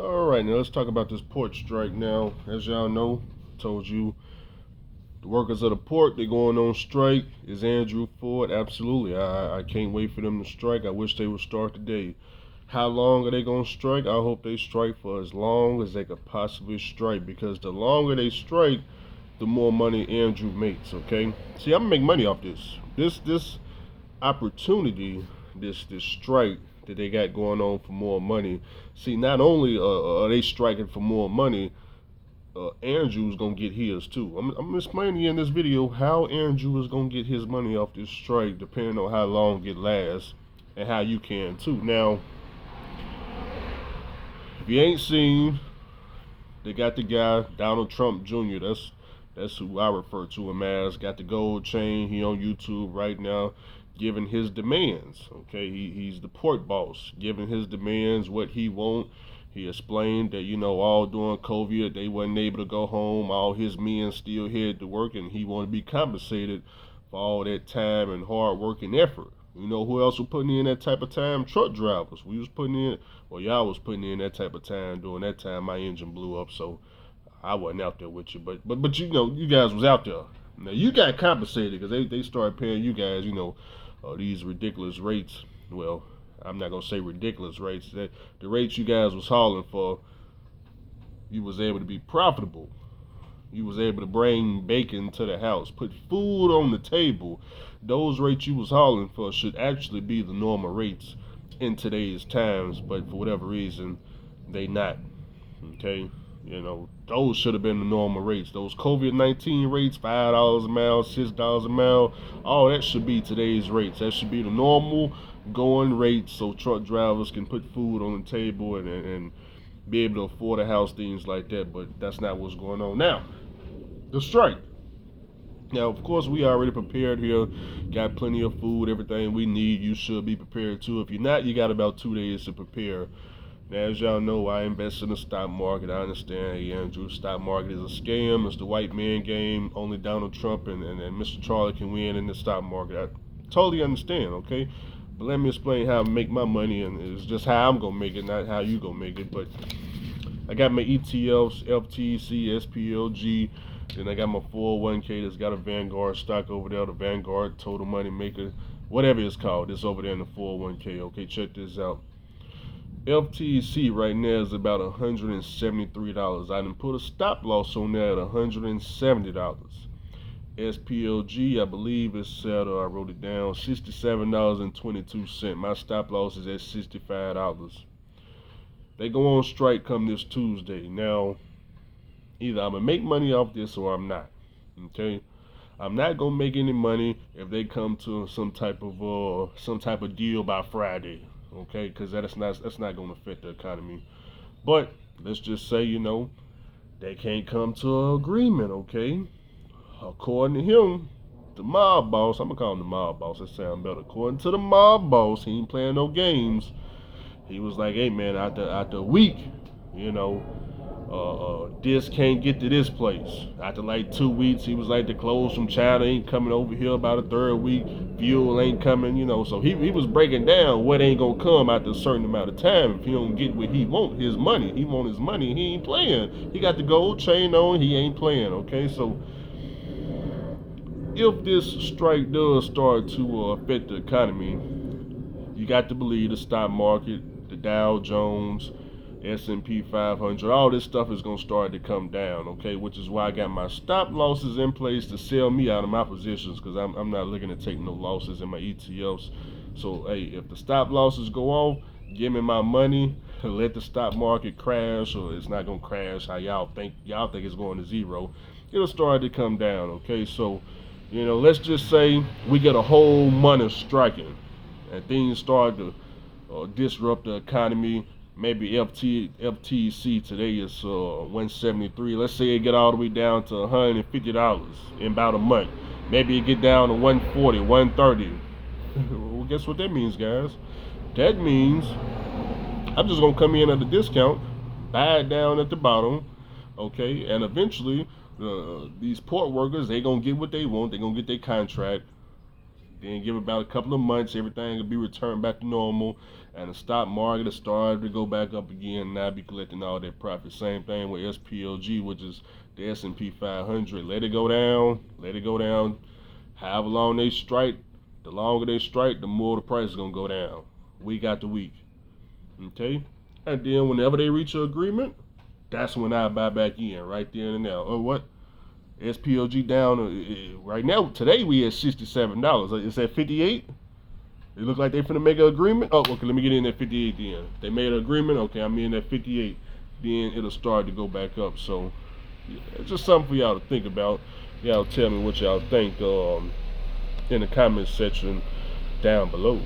All right, now let's talk about this port strike. Now, as y'all know, told you the workers of the port they going on strike. Is Andrew for it? Absolutely. I can't wait for them to strike. I wish they would start today. How long are they gonna strike? I hope they strike for as long as they could possibly strike, because the longer they strike, the more money Andrew makes. Okay. See, I'm gonna make money off this. This opportunity, this strike that they got going on for more money. See, not only are they striking for more money, Andrew's gonna get his too. I'm explaining in this video how Andrew is gonna get his money off this strike, depending on how long it lasts, and how you can too. Now, if you ain't seen, they got the guy Donald Trump Jr. That's who I refer to him as. Got the gold chain. He on YouTube right now, giving his demands. Okay, he's the port boss, giving his demands what he want. He explained that all during COVID they wasn't able to go home. All his men still had to work, and he want to be compensated for all that time and hard work and effort. You know who else was putting in that type of time? Truck drivers. We was putting in, well, y'all was putting in that type of time. During that time, my engine blew up, so I wasn't out there with you. But you guys was out there. Now you got compensated because they started paying you guys, these ridiculous rates. Well, I'm not gonna say ridiculous rates. The rates you guys was hauling for, you was able to be profitable. You was able to bring bacon to the house, put food on the table. Those rates you was hauling for should actually be the normal rates in today's times, but for whatever reason, they not. Okay, those should have been the normal rates. Those COVID-19 rates, $5 a mile, $6 a mile, all that should be today's rates. That should be the normal going rates, so truck drivers can put food on the table and be able to afford a house, things like that. But that's not what's going on now. The strike. Now, of course, we already prepared here. Got plenty of food, everything we need. You should be prepared too. If you're not, you got about 2 days to prepare. Now, as y'all know, I invest in the stock market. I understand, hey, Andrew, stock market is a scam. It's the white man game. Only Donald Trump and Mr. Charlie can win in the stock market. I totally understand, okay? But let me explain how I make my money, and it's just how I'm going to make it, not how you going to make it. But I got my ETFs, FTC, SPLG. Then I got my 401k that's got a Vanguard stock over there, the Vanguard Total Money Maker, whatever it's called. It's over there in the 401k. Okay, check this out. FTC right now is about $173. I done put a stop loss on that at $170. SPLG, I believe it's set, I wrote it down, $67.22. My stop loss is at $65. They go on strike come this Tuesday. Now, either I'm gonna make money off this or I'm not. Okay, I'm not gonna make any money if they come to some type of deal by Friday. Okay, because that's not gonna affect the economy. But let's just say they can't come to an agreement. Okay, according to him, the mob boss. I'm gonna call him the mob boss. That sounds better. According to the mob boss, he ain't playing no games. He was like, "Hey man, after a week, you know, this can't get to this place." After like 2 weeks, he was like, the clothes from China ain't coming over here about a third week. Fuel ain't coming, So he was breaking down what ain't gonna come after a certain amount of time. If he don't get what he want, his money, he want his money. He ain't playing. He got the gold chain on. He ain't playing. Okay, so if this strike does start to affect the economy, you got to believe the stock market, the Dow Jones, S&P 500, all this stuff is going to start to come down, okay? Which is why I got my stop losses in place to sell me out of my positions, because I'm not looking to take no losses in my ETFs. So, hey, if the stop losses go off, give me my money, let the stock market crash, or it's not going to crash how y'all think it's going to zero. It'll start to come down, okay? So, let's just say we get a whole month of striking and things start to disrupt the economy. Maybe FTC today is 173. Let's say it get all the way down to $150 in about a month. Maybe it get down to 140, 130. Well, guess what that means, guys? That means I'm just gonna come in at a discount, buy it down at the bottom, okay, and eventually these port workers, they gonna get what they want. They gonna get their contract. Then give it about a couple of months, everything will be returned back to normal, and the stock market has started to go back up again. Now be collecting all that profit. Same thing with SPLG, which is the S&P 500. Let it go down. Let it go down. However long they strike, the longer they strike, the more the price is gonna go down, week after week. Okay, and then whenever they reach an agreement, that's when I buy back in right there and now. Or what? SPLG down right now. Today we at $67. It's at 58. It looks like they finna make an agreement. Oh, okay. Let me get in at 58 then. They made an agreement. Okay, I'm in at 58. Then it'll start to go back up. So yeah, it's just something for y'all to think about. Y'all tell me what y'all think in the comments section down below.